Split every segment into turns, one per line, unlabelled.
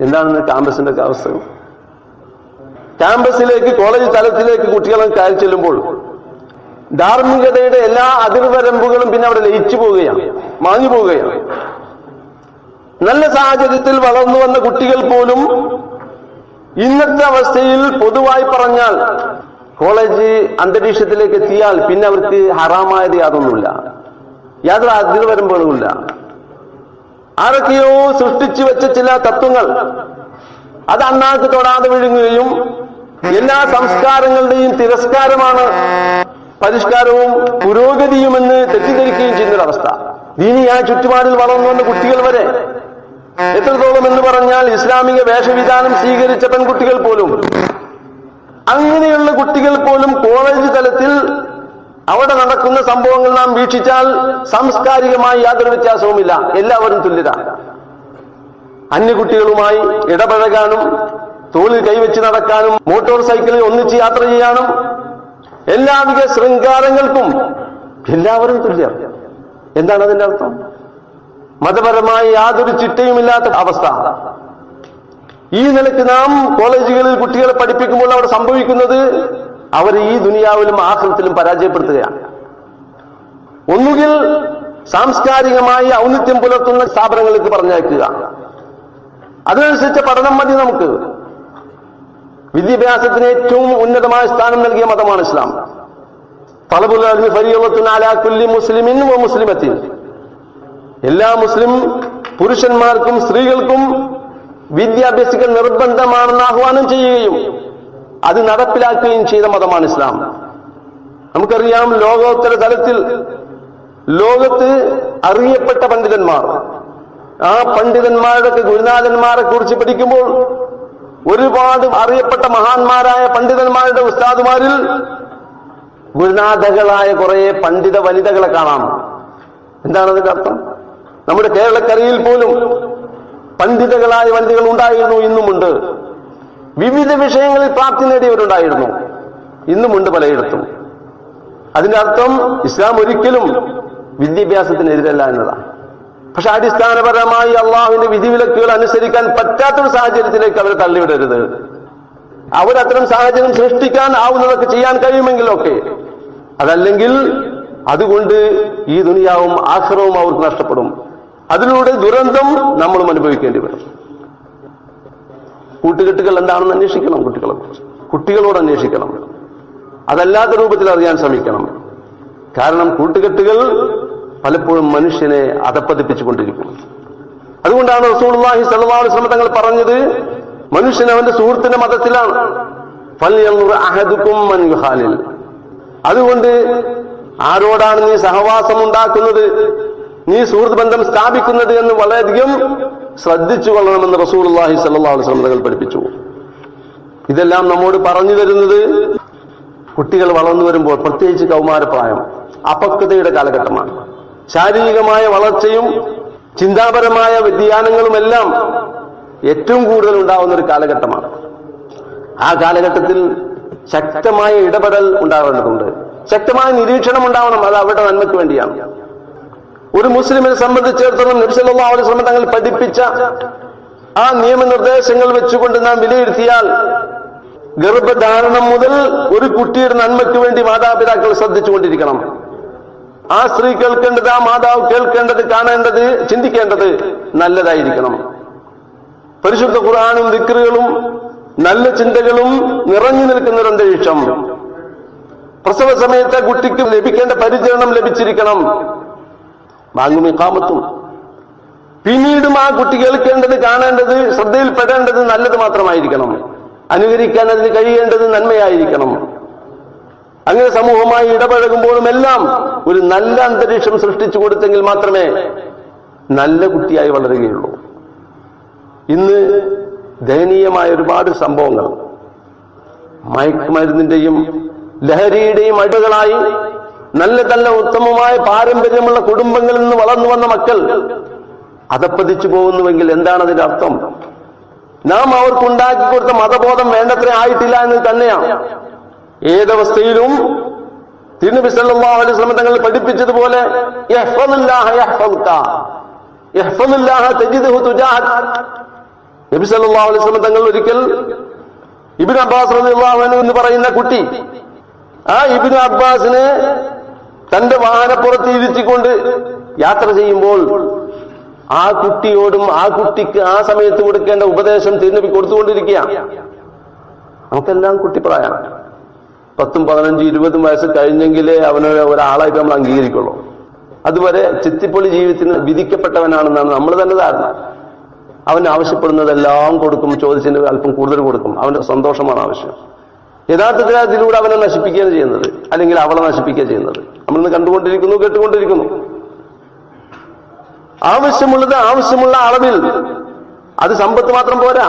എന്താണ് ക്യാമ്പസിന്റെ ഒക്കെ അവസ്ഥ? ക്യാമ്പസിലേക്ക്, കോളേജ് തലത്തിലേക്ക് കുട്ടികളെ കയറി ചെല്ലുമ്പോൾ ധാർമ്മികതയുടെ എല്ലാ അതിർവരമ്പുകളും പിന്നെ അവിടെ ലയിച്ചു പോവുകയാണ്, മാഞ്ഞു പോവുകയാണ്. നല്ല സാഹചര്യത്തിൽ വളർന്നു വന്ന കുട്ടികൾ പോലും ഇന്നത്തെ അവസ്ഥയിൽ പൊതുവായി പറഞ്ഞാൽ കോളേജ് അന്തരീക്ഷത്തിലേക്ക് എത്തിയാൽ പിന്നെ അവർക്ക് ഹറാമായത് യാതൊന്നുമില്ല, യാതൊരു അതിർവരമ്പുകളുമില്ല. ആരൊക്കെയോ സൃഷ്ടിച്ചു വെച്ച ചില തത്വങ്ങൾ അത് അണ്ണാക്ക് തൊടാതെ വിഴുങ്ങുകയും എല്ലാ സംസ്കാരങ്ങളുടെയും തിരസ്കാരമാണ് പരിഷ്കാരവും പുരോഗതിയുമെന്ന് തെറ്റിദ്ധരിക്കുകയും ചെയ്യുന്നൊരവസ്ഥ. ദീനിയായ ചുറ്റുപാടിൽ വളർന്നു വന്ന കുട്ടികൾ വരെ, എത്രത്തോളം എന്ന് പറഞ്ഞാൽ ഇസ്ലാമിക വേഷവിധാനം സ്വീകരിച്ച പെൺകുട്ടികൾ പോലും, അങ്ങനെയുള്ള കുട്ടികൾ പോലും കോളേജ് തലത്തിൽ അവിടെ നടക്കുന്ന സംഭവങ്ങൾ നാം വീക്ഷിച്ചാൽ സാംസ്കാരികമായി യാതൊരു വ്യത്യാസവുമില്ല, എല്ലാവരും തുല്യരാണ്. അന്യകുട്ടികളുമായി ഇടപഴകാനും തോളിൽ കൈവച്ച് നടക്കാനും മോട്ടോർ സൈക്കിളിൽ ഒന്നിച്ച് യാത്ര ചെയ്യാനും എല്ലാവിധ ശൃംഗാരങ്ങൾക്കും എല്ലാവരും തുല്യം. എന്താണ് അതിന്റെ അർത്ഥം? മതപരമായി യാതൊരു ചിട്ടയുമില്ലാത്ത അവസ്ഥ. ഈ നിലയ്ക്ക് നാം കോളേജുകളിൽ കുട്ടികളെ പഠിപ്പിക്കുമ്പോൾ അവിടെ സംഭവിക്കുന്നത് അവർ ഈ ദുനിയാവിലും ആഖിറത്തിലും പരാജയപ്പെടുത്തുകയാണ്. ഒന്നുകിൽ സാംസ്കാരികമായി ഔന്നിത്യം പുലർത്തുന്ന സ്ഥാപനങ്ങളിലേക്ക് പറഞ്ഞയക്കുക, അതിനനുസരിച്ച് പഠനം മതി നമുക്ക്. വിദ്യാഭ്യാസത്തിന് ഏറ്റവും ഉന്നതമായ സ്ഥാനം നൽകിയ മതമാണ് ഇസ്ലാം. തലബുൽ ഇൽമി ഫരീളത്തുൻ അലാ കുല്ലി മുസ്ലിമിൻ വ മുസ്ലിമത്തിൻ. എല്ലാ മുസ്ലിം പുരുഷന്മാർക്കും സ്ത്രീകൾക്കും വിദ്യാഭ്യാസിക്കൽ നിർബന്ധമാണെന്ന് ആഹ്വാനം ചെയ്യുകയും അത് നടപ്പിലാക്കുകയും ചെയ്ത മതമാണ് ഇസ്ലാം. നമുക്കറിയാം, ലോകോത്തര തലത്തിൽ ലോകത്ത് അറിയപ്പെട്ട പണ്ഡിതന്മാർ, ആ പണ്ഡിതന്മാരുടെ ഗുരുനാഥന്മാരെ കുറിച്ച് പഠിക്കുമ്പോൾ ഒരുപാട് അറിയപ്പെട്ട മഹാന്മാരായ പണ്ഡിതന്മാരുടെ ഉസ്താദുമാരിൽ ഗുരുനാഥകളായ കുറെ പണ്ഡിത വനിതകളെ കാണാം. എന്താണ് അതിന്റെ അർത്ഥം? നമ്മുടെ കേരളക്കരയിൽ പോലും പണ്ഡിതകളായ വനിതകൾ ഉണ്ടായിരുന്നു, ഇന്നുമുണ്ട്. വിവിധ വിഷയങ്ങളിൽ പ്രാപ്തി നേടിയവരുണ്ടായിരുന്നു, ഇന്നുമുണ്ട് പലയിടത്തും. അതിന്റെ അർത്ഥം ഇസ്ലാം ഒരിക്കലും വിദ്യാഭ്യാസത്തിനെതിരല്ല എന്നതാണ്. പക്ഷെ അടിസ്ഥാനപരമായി അള്ളാഹുവിന്റെ വിധിവിലക്കുകൾ അനുസരിക്കാൻ പറ്റാത്തൊരു സാഹചര്യത്തിലേക്ക് അവരെ തള്ളിവിടരുത്. അവരത്തരം സാഹചര്യം സൃഷ്ടിക്കാൻ ആവുന്നതൊക്കെ ചെയ്യാൻ കഴിയുമെങ്കിലൊക്കെ, അതല്ലെങ്കിൽ അതുകൊണ്ട് ഈ ദുനിയാവും ആഖിറവും അവർക്ക് നഷ്ടപ്പെടും. അതിലൂടെ ദുരന്തം നമ്മളും അനുഭവിക്കേണ്ടി വരും. കൂട്ടുകെട്ടുകൾ എന്താണെന്ന് അന്വേഷിക്കണം, കുട്ടികളോട് അന്വേഷിക്കണം, അതല്ലാത്ത രൂപത്തിൽ അറിയാൻ ശ്രമിക്കണം. കാരണം കൂട്ടുകെട്ടുകൾ പലപ്പോഴും മനുഷ്യനെ അധപ്പതിപ്പിച്ചുകൊണ്ടിരിക്കും. അതുകൊണ്ടാണ് റസൂലുള്ളാഹി സ്വല്ലല്ലാഹു അലൈഹി വസല്ലം തങ്ങൾ പറഞ്ഞത്, മനുഷ്യൻ അവന്റെ സുഹൃത്തിന്റെ മതത്തിലാണ്. ഫൽയൻദുർ അഹദുകും മൻ യുഖാലിൽ. അതുകൊണ്ട് ആരോടാണ് നീ സഹവാസം ഉണ്ടാക്കുന്നത്, നീ സുഹൃത്ത് ബന്ധം സ്ഥാപിക്കുന്നത് എന്ന് വളരെയധികം ശ്രദ്ധിച്ചു കൊള്ളണമെന്ന് റസൂലുള്ളാഹി സ്വല്ലല്ലാഹു അലൈഹി വസല്ലം തങ്ങൾ പഠിപ്പിച്ചു. ഇതെല്ലാം നമ്മോട് പറഞ്ഞു തരുന്നത് കുട്ടികൾ വളർന്നു വരുമ്പോൾ, പ്രത്യേകിച്ച് കൗമാരപ്രായം അപക്വതയുടെ കാലഘട്ടമാണ്. ശാരീരികമായ വളർച്ചയും ചിന്താപരമായ വ്യതിയാനങ്ങളുമെല്ലാം ഏറ്റവും കൂടുതൽ ഉണ്ടാവുന്ന ഒരു കാലഘട്ടമാണ്. ആ കാലഘട്ടത്തിൽ ശക്തമായ ഇടപെടൽ ഉണ്ടാവേണ്ടതുണ്ട്, ശക്തമായ നിരീക്ഷണം ഉണ്ടാവണം. അത് അവരുടെ നന്മയ്ക്ക് വേണ്ടിയാണ്. ഒരു മുസ്ലിമിനെ സംബന്ധിച്ചിടത്തോളം നബി സല്ലല്ലാഹു അലൈഹി വസല്ലം തങ്ങൾ പഠിപ്പിച്ച ആ നിയമനിർദ്ദേശങ്ങൾ വെച്ചുകൊണ്ട് നാം വിലയിരുത്തിയാൽ, ഗർഭധാരണം മുതൽ ഒരു കുട്ടിയുടെ നന്മയ്ക്ക് വേണ്ടി മാതാപിതാക്കൾ ശ്രദ്ധിച്ചുകൊണ്ടിരിക്കണം. ആ സ്ത്രീ കേൾക്കേണ്ടത്, ആ മാതാവ് കേൾക്കേണ്ടത്, കാണേണ്ടത്, ചിന്തിക്കേണ്ടത് നല്ലതായിരിക്കണം. പരിശുദ്ധ ഖുർആനും ദിക്റുകളും നല്ല ചിന്തകളും നിറഞ്ഞു നിൽക്കുന്ന ഒരു അന്തരീക്ഷം. പ്രസവ സമയത്ത് കുട്ടിക്ക് ലഭിക്കേണ്ട പരിചരണം ലഭിച്ചിരിക്കണം. ബാങ്കും ഇഖാമത്തും. പിന്നീടും ആ കുട്ടി കേൾക്കേണ്ടത്, കാണേണ്ടത്, ശ്രദ്ധയിൽപ്പെടേണ്ടത് നല്ലത് മാത്രമായിരിക്കണം. അനുകരിക്കാൻ അതിന് കഴിയേണ്ടത് നന്മയായിരിക്കണം. അങ്ങനെ സമൂഹമായി ഇടപഴകുമ്പോഴും എല്ലാം ഒരു നല്ല അന്തരീക്ഷം സൃഷ്ടിച്ചു കൊടുത്തെങ്കിൽ മാത്രമേ നല്ല കുട്ടിയായി വളരുകയുള്ളൂ. ഇന്ന് ദയനീയമായ ഒരുപാട് സംഭവങ്ങൾ മയക്കുമരുന്നിന്റെയും ലഹരിയുടെയും അടിമകളായി നല്ല ഉത്തമമായ പാരമ്പര്യമുള്ള കുടുംബങ്ങളിൽ നിന്ന് വളർന്നു വന്ന മക്കൾ അധപ്പതിച്ചു പോകുന്നുവെങ്കിൽ എന്താണ് അതിന്റെ അർത്ഥം? നാം അവർക്കുണ്ടാക്കി കൊടുത്ത മതബോധം വേണ്ടത്ര ആയിട്ടില്ല എന്ന് തന്നെയാണ്. ഏതവസ്ഥയിലും തിരുനബി സല്ലല്ലാഹു അലൈഹി വസല്ലം തങ്ങൾ പഠിപ്പിച്ചതുപോലെ ഇഹ്ഫദില്ലാഹ യഹ്ഫദുക, ഇഹ്ഫദില്ലാഹ തജിദ്ഹു തുജാഹക. നബി സല്ലല്ലാഹു അലൈഹി വസല്ലം തങ്ങൾ ഒരിക്കൽ ഇബ്നു അബ്ബാസ് റളിയല്ലാഹു അൻഹു എന്ന് പറയുന്ന കുട്ടി, ആ ഇബ്നു അബ്ബാസിനെ തന്റെ വാഹനപ്പുറത്ത് ഇരുത്തിക്കൊണ്ട് യാത്ര ചെയ്യുമ്പോൾ ആ കുട്ടിയോടും ആ കുട്ടിക്ക് ആ സമയത്ത് കൊടുക്കേണ്ട ഉപദേശം തിരുനബി കൊടുത്തുകൊണ്ടിരിക്കുക. നമുക്കെല്ലാം കുട്ടിപ്രായമാണ്. 10, 15, 20 വയസ്സ് കഴിഞ്ഞെങ്കിലേ അവനൊരു ഒരാളായിട്ട് നമ്മൾ അംഗീകരിക്കുള്ളൂ. അതുവരെ ചെത്തിപ്പൊളി ജീവിതത്തിന് വിധിക്കപ്പെട്ടവനാണെന്നാണ് നമ്മൾ തന്നെ ധാരണ. അവൻ ആവശ്യപ്പെടുന്നതെല്ലാം കൊടുക്കും, ചോദിച്ചതിന് അല്പം കൂടുതൽ കൊടുക്കും. അവന്റെ സന്തോഷമാണ് ആവശ്യം. യഥാർത്ഥത്തിൽ അതിലൂടെ അവനെ നശിപ്പിക്കുകയാണ് ചെയ്യുന്നത്, അല്ലെങ്കിൽ അവളെ നശിപ്പിക്കുക ചെയ്യുന്നത്. നമ്മളിന്ന് കണ്ടുകൊണ്ടിരിക്കുന്നു, കേട്ടുകൊണ്ടിരിക്കുന്നു. ആവശ്യമുള്ളത് ആവശ്യമുള്ള അളവിൽ, അത് സമ്പത്ത് മാത്രം പോരാ,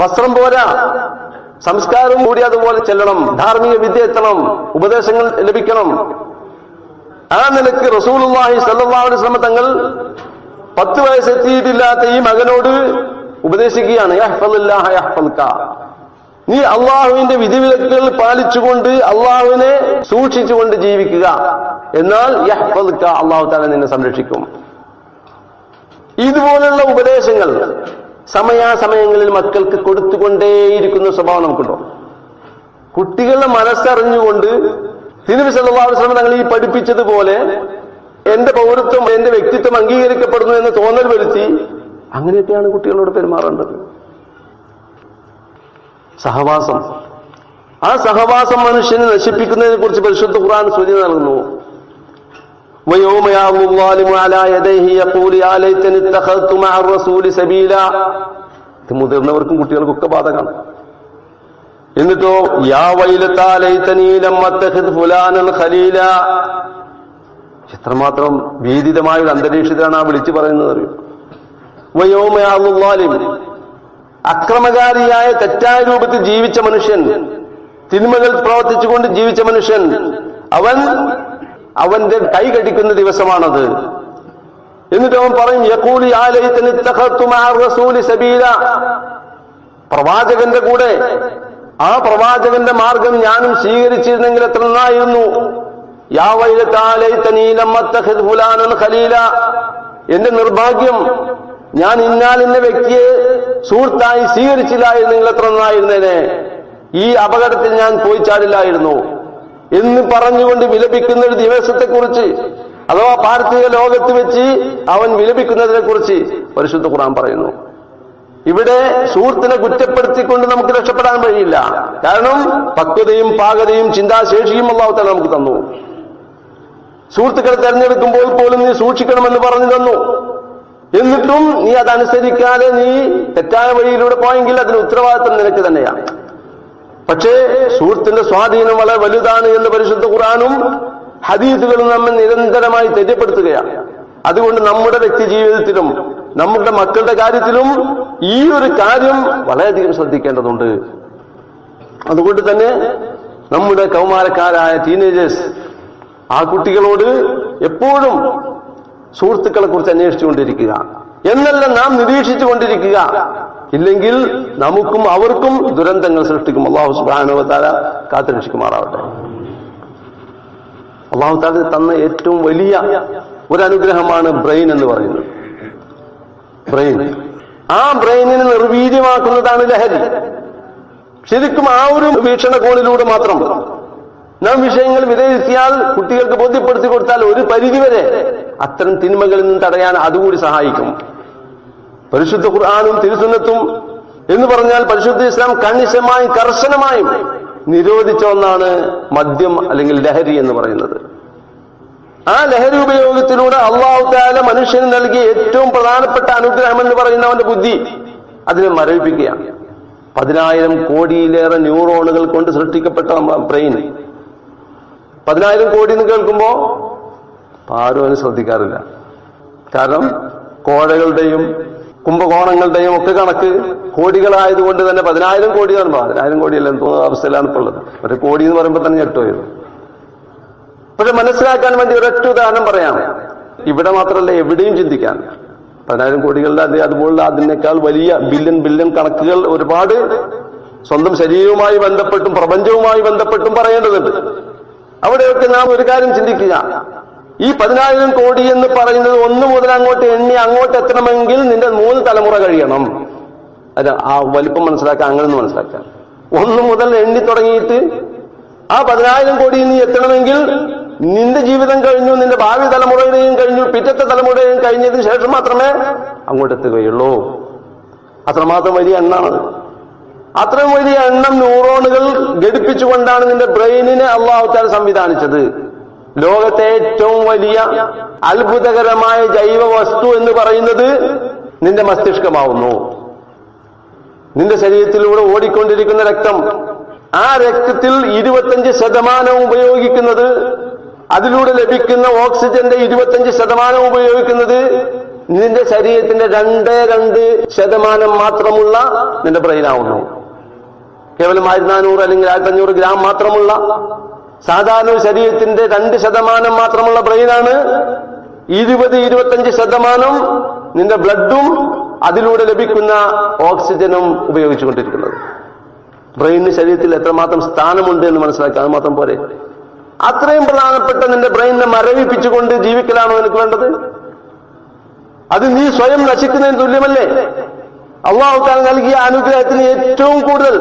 വസ്ത്രം പോരാ, സംസ്കാരം കൂടി അതുപോലെ ചെല്ലണം, ധാർമ്മിക വിദ്യ എത്തണം, ഉപദേശങ്ങൾ ലഭിക്കണം. ആ നിലക്ക് റസൂലുള്ളാഹി സ്വല്ലല്ലാഹു അലൈഹി വസല്ലം തങ്ങൾ 10 വയസ്സെത്തിയിട്ടില്ലാത്ത ഈ മകനോട് ഉപദേശിക്കുകയാണ്, യഹ്ഫളില്ലാഹ യഹ്ഫൾക, നീ അള്ളാഹുവിന്റെ വിധിവിലക്കുകൾ പാലിച്ചുകൊണ്ട് അള്ളാഹുവിനെ സൂക്ഷിച്ചുകൊണ്ട് ജീവിക്കുക, എന്നാൽ യഹ്ഫൾക, അള്ളാഹു തആല നിന്നെ സംരക്ഷിക്കും. ഇതുപോലുള്ള ഉപദേശങ്ങൾ സമയാസമയങ്ങളിൽ മക്കൾക്ക് കൊടുത്തുകൊണ്ടേയിരിക്കുന്ന സ്വഭാവം നമുക്കുണ്ടോ? കുട്ടികളുടെ മനസ്സറിഞ്ഞുകൊണ്ട് തിരുനബി സല്ലല്ലാഹു അലൈഹി വസല്ലം തങ്ങൾ ഈ പഠിപ്പിച്ചതുപോലെ എന്റെ പൗരത്വം, എന്റെ വ്യക്തിത്വം അംഗീകരിക്കപ്പെടുന്നു എന്ന് തോന്നൽ വരുത്തി അങ്ങനെയൊക്കെയാണ് കുട്ടികളോട് പെരുമാറേണ്ടത്. സഹവാസം, ആ സഹവാസം മനുഷ്യനെ നശിപ്പിക്കുന്നതിനെ കുറിച്ച് പരിശുദ്ധ ഖുർആൻ സൂചന നൽകുന്നു. وَيَوْمَ يَعْضُ الظَّالِمُ عَلَى يَدَيْهِ يَقُولُ يَا لَيْتَنِي اتَّخَذْتُ مَعَ الرَّسُولِ سَبِيلًا. ഇത് മുതിർന്നവർക്കും കുട്ടികൾക്കൊക്കെ ബാധകമാണ്. എന്നിട്ടോ യാ വൈലതാ ലൈതനീ ലം അത്തഖിദ് ഫുലാനൻ ഖലീല. എത്രമാത്രം ഭീതിതമായ ഒരു അന്തരീക്ഷത്തിലാണ് ആ വിളിച്ചു പറയുന്നത് അറിയോ? വയൗമ യഅ്ളു ളാലിം, അക്രമകാരിയായ തെറ്റായ രൂപത്തിൽ ജീവിച്ച മനുഷ്യൻ, തിന്മകൾ പ്രവർത്തിച്ചുകൊണ്ട് ജീവിച്ച മനുഷ്യൻ, അവന്റെ കൈ കടിക്കുന്ന ദിവസമാണത്. എന്നിട്ട് അവൻ പറയും യഖൂലു യാ ലൈതനി ഇത്തഖദ്തു മഅ റസൂലി സബീല, പ്രവാചകന്റെ കൂടെ, ആ പ്രവാചകന്റെ മാർഗം ഞാനും സ്വീകരിച്ചിരുന്നെങ്കിൽ എത്ര നന്നായിരുന്നു. യാ വൈലതാ ലൈതനീ ലം അത്തഖിദ് ഫുലാനൻ ഖലീല, എന്റെ നിർഭാഗ്യം, ഞാൻ ഇന്നാലിന്ന വ്യക്തിയെ സുഹൃത്തായി സ്വീകരിച്ചില്ലായിരുന്നെങ്കിൽ എത്ര നന്നായിരുന്നേനെ, ഈ അപകടത്തിൽ ഞാൻ പോയി ചാടില്ലായിരുന്നു എന്ന് പറഞ്ഞുകൊണ്ട് വിലപിക്കുന്ന ഒരു ദിവസത്തെക്കുറിച്ച്, അഥവാ പാർത്ഥിക ലോകത്ത് വെച്ച് അവൻ വിലപിക്കുന്നതിനെ കുറിച്ച് പരിശുദ്ധ ഖുർആൻ പറയുന്നു. ഇവിടെ സുഹൃത്തിനെ കുറ്റപ്പെടുത്തിക്കൊണ്ട് നമുക്ക് രക്ഷപ്പെടാൻ കഴിയില്ല. കാരണം പക്വതയും പാകതയും ചിന്താശേഷിയും അല്ലാഹു തആല നമുക്ക് തന്നു. സുഹൃത്തുക്കളെ തെരഞ്ഞെടുക്കുമ്പോൾ പോലും നീ സൂക്ഷിക്കണമെന്ന് പറഞ്ഞു തന്നു. എന്നിട്ടും നീ അതനുസരിക്കാതെ നീ തെറ്റായ വഴിയിലൂടെ പോയെങ്കിൽ അതിന് ഉത്തരവാദിത്വം നിനക്ക് തന്നെയാണ്. പക്ഷേ സുഹൃത്തിന്റെ സ്വാധീനം വളരെ വലുതാണ് എന്ന് പരിശുദ്ധ ഖുർആനും ഹദീസുകളും നമ്മെ നിരന്തരമായി തെര്യപ്പെടുത്തുകയാണ്. അതുകൊണ്ട് നമ്മുടെ വ്യക്തി ജീവിതത്തിലും നമ്മുടെ മക്കളുടെ കാര്യത്തിലും ഈ ഒരു കാര്യം വളരെയധികം ശ്രദ്ധിക്കേണ്ടതുണ്ട്. അതുകൊണ്ട് തന്നെ നമ്മുടെ കൗമാരക്കാരായ ടീനേജേഴ്സ്, ആ കുട്ടികളോട് എപ്പോഴും സുഹൃത്തുക്കളെ കുറിച്ച് അന്വേഷിച്ചുകൊണ്ടിരിക്കുക എന്നല്ല, നാം നിരീക്ഷിച്ചു കൊണ്ടിരിക്കുക. ഇല്ലെങ്കിൽ നമുക്കും അവർക്കും ദുരന്തങ്ങൾ സൃഷ്ടിക്കും. അല്ലാഹു സുബ്ഹാനഹു വ തആല കാത്തുരക്ഷിക്കുമാറാവട്ടെ. അല്ലാഹു തആല തന്ന ഏറ്റവും വലിയ ഒരു അനുഗ്രഹമാണ് ബ്രെയിൻ എന്ന് പറയുന്നത്. ബ്രെയിൻ, ആ ബ്രെയിനിനെ നിർവീര്യമാക്കുന്നതാണ് ലഹരി. ശരിക്കും ആ ഒരു വീക്ഷണകോണിലൂടെ മാത്രം നാം വിഷയങ്ങൾ വിലയിരുത്തിയാൽ, കുട്ടികൾക്ക് ബോധ്യപ്പെടുത്തി കൊടുത്താൽ ഒരു പരിധിവരെ അത്തരം തിന്മകളിൽ നിന്ന് തടയാൻ അതുകൂടി സഹായിക്കും. പരിശുദ്ധ ഖുർആനും തിരുസുന്നത്തും എന്ന് പറഞ്ഞാൽ പരിശുദ്ധ ഇസ്ലാം കണിശമായും കർശനമായും നിരോധിച്ച ഒന്നാണ് മദ്യം അല്ലെങ്കിൽ ലഹരി എന്ന് പറയുന്നത്. ആ ലഹരി ഉപയോഗത്തിലൂടെ അല്ലാഹു തആല മനുഷ്യന് നൽകിയ ഏറ്റവും പ്രധാനപ്പെട്ട അനുഗ്രഹം എന്ന് പറയുന്ന അവന്റെ ബുദ്ധി, അതിനെ മരവിപ്പിക്കുകയാണ്. 10,000 കോടിയിലേറെ ന്യൂറോണുകൾ കൊണ്ട് സൃഷ്ടിക്കപ്പെട്ട ബ്രെയിൻ. 10,000 കോടി എന്ന് കേൾക്കുമ്പോ ആരും അതിന് ശ്രദ്ധിക്കാറില്ല. കാരണം കോഴകളുടെയും കുംഭകോണങ്ങളുടെയും ഒക്കെ കണക്ക് കോടികളായതുകൊണ്ട് തന്നെ 10,000 കോടി കാണുമ്പോൾ 10,000 കോടിയല്ല എന്ന് തോന്നുന്ന അവസ്ഥയിലാണ് ഇപ്പോൾ ഉള്ളത്. ഒരു കോടി എന്ന് പറയുമ്പോൾ തന്നെ ഞെട്ടുമായിരുന്നു. പക്ഷെ മനസ്സിലാക്കാൻ വേണ്ടി ഒരൊറ്റ ഉദാഹരണം പറയാം. ഇവിടെ മാത്രമല്ല, എവിടെയും ചിന്തിക്കാൻ 10,000 കോടികളുടെ അതുപോലുള്ള അതിനേക്കാൾ വലിയ ബില്യൺ കണക്കുകൾ ഒരുപാട് സ്വന്തം ശരീരവുമായി ബന്ധപ്പെട്ടും പ്രപഞ്ചവുമായി ബന്ധപ്പെട്ടും പറയേണ്ടതുണ്ട്. അവിടെയൊക്കെ നാം ഒരു കാര്യം ചിന്തിക്കുക. ഈ 10,000 കോടി എന്ന് പറയുന്നത് 1 മുതൽ അങ്ങോട്ട് എണ്ണി അങ്ങോട്ട് എത്തണമെങ്കിൽ നിന്റെ 3 തലമുറ കഴിയണം. അല്ല, ആ വലിപ്പം മനസ്സിലാക്കാൻ അങ്ങനെയൊന്നും മനസ്സിലാക്കാം. 1 മുതൽ എണ്ണി തുടങ്ങിയിട്ട് ആ 10,000 കോടി നീ എത്തണമെങ്കിൽ നിന്റെ ജീവിതം കഴിഞ്ഞു, നിന്റെ ഭാവി തലമുറയുടെയും കഴിഞ്ഞു, പിറ്റത്തെ തലമുറയുടെയും കഴിഞ്ഞതിന് ശേഷം മാത്രമേ അങ്ങോട്ട് എത്തുകയുള്ളൂ. അത്രമാത്രം വലിയ എണ്ണാണ്. അത്രയും വലിയ എണ്ണം ന്യൂറോണുകൾ ഘടിപ്പിച്ചുകൊണ്ടാണ് നിന്റെ ബ്രെയിനിനെ അള്ളാഹു തആല സംവിധാനിച്ചത്. ലോകത്തെ ഏറ്റവും വലിയ അത്ഭുതകരമായ ജൈവ വസ്തു എന്ന് പറയുന്നത് നിന്റെ മസ്തിഷ്കമാവുന്നു. നിന്റെ ശരീരത്തിലൂടെ ഓടിക്കൊണ്ടിരിക്കുന്ന രക്തം, ആ രക്തത്തിൽ 25% ഉപയോഗിക്കുന്നത്, അതിലൂടെ ലഭിക്കുന്ന ഓക്സിജന്റെ 25% ഉപയോഗിക്കുന്നത് നിന്റെ ശരീരത്തിന്റെ 2% മാത്രമുള്ള നിന്റെ ബ്രെയിനാവുന്നു. കേവലം 1400 അല്ലെങ്കിൽ 1500 ഗ്രാം മാത്രമുള്ള സാധാരണ ശരീരത്തിന്റെ 2% മാത്രമുള്ള ബ്രെയിനാണ് 20-25% നിന്റെ ബ്ലഡും അതിലൂടെ ലഭിക്കുന്ന ഓക്സിജനും ഉപയോഗിച്ചുകൊണ്ടിരിക്കുന്നത്. ബ്രെയിനിന് ശരീരത്തിൽ എത്രമാത്രം സ്ഥാനമുണ്ട് എന്ന് മനസ്സിലാക്കുക, അത് മാത്രം പോരെ. അത്രയും പ്രധാനപ്പെട്ട നിന്റെ ബ്രെയിനിനെ മരവിപ്പിച്ചുകൊണ്ട് ജീവിക്കലാണോ എനിക്ക് വേണ്ടത്? അത് നീ സ്വയം നശിക്കുന്നതിന് തുല്യമല്ലേ? അള്ളാഹു തആല നൽകിയ അനുഗ്രഹത്തിന് ഏറ്റവും കൂടുതൽ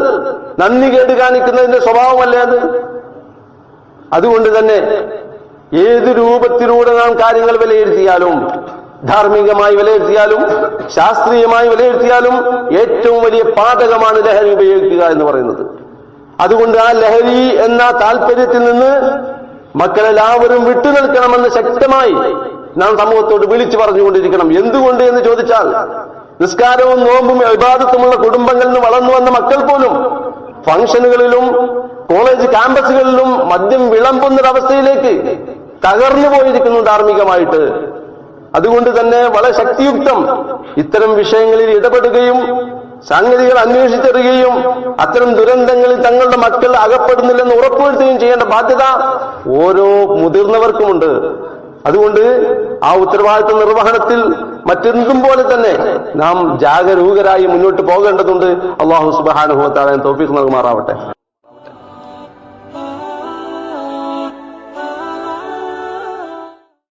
നന്ദി കേട് കാണിക്കുന്നതിന്റെ സ്വഭാവമല്ലേ അത്? അതുകൊണ്ട് തന്നെ ഏത് രൂപത്തിലൂടെ നാം കാര്യങ്ങൾ വിലയിരുത്തിയാലും, ധാർമ്മികമായി വിലയിരുത്തിയാലും ശാസ്ത്രീയമായി വിലയിരുത്തിയാലും ഏറ്റവും വലിയ പാതകമാണ് ലഹരി ഉപയോഗിക്കുക എന്ന് പറയുന്നത്. അതുകൊണ്ട് ആ ലഹരി എന്ന താല്പര്യത്തിൽ നിന്ന് മക്കളെല്ലാവരും വിട്ടുനിൽക്കണമെന്ന് ശക്തമായി നാം സമൂഹത്തോട് വിളിച്ചു പറഞ്ഞുകൊണ്ടിരിക്കണം. എന്തുകൊണ്ട് എന്ന് ചോദിച്ചാൽ, നിസ്കാരവും നോമ്പും ഇബാദത്തുമുള്ള കുടുംബങ്ങളിൽ നിന്ന് വളർന്നു വന്ന മക്കൾ പോലും ഫംഗ്ഷനുകളിലും കോളേജ് ക്യാമ്പസുകളിലും മദ്യം വിളമ്പുന്നൊരവസ്ഥയിലേക്ക് തകർന്നു പോയിരിക്കുന്നു ധാർമ്മികമായിട്ട്. അതുകൊണ്ട് തന്നെ വളരെ ശക്തിയുക്തം ഇത്തരം വിഷയങ്ങളിൽ ഇടപെടുകയും സംഗതികൾ അന്വേഷിച്ചറിയുകയും അത്തരം ദുരന്തങ്ങളിൽ തങ്ങളുടെ മക്കൾ അകപ്പെടുന്നില്ലെന്ന് ഉറപ്പുവരുത്തുകയും ചെയ്യേണ്ട ബാധ്യത ഓരോ മുതിർന്നവർക്കുമുണ്ട്. അതുകൊണ്ട് ആ ഉത്തരവാദിത്വ നിർവഹണത്തിൽ മറ്റെന്തും പോലെ തന്നെ നാം ജാഗരൂകരായി മുന്നോട്ട് പോകേണ്ടതുണ്ട്. അല്ലാഹു സുബ്ഹാനഹു വ തആല തൗഫീഖ് നൽകുമാറാവട്ടെ.